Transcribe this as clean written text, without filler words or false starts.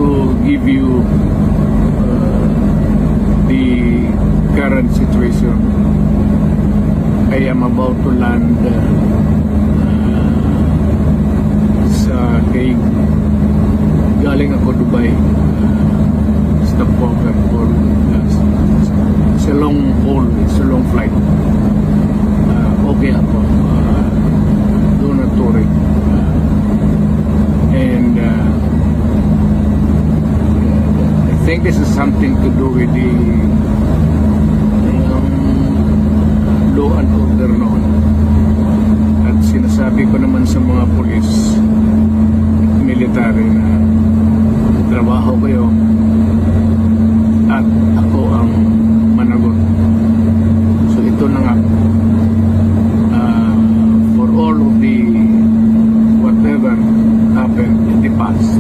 to give you the current situation. I am about to land sa Hague. Galing ako Dubai. Stopover for it's a long haul, it's a long flight. Okay ako. Doon na touring. And I think this is something to do with the law and order noon. At sinasabi ko naman sa mga pulis, military na trabaho kayo at ako ang managot. So ito na nga, for all of the whatever happened in the past,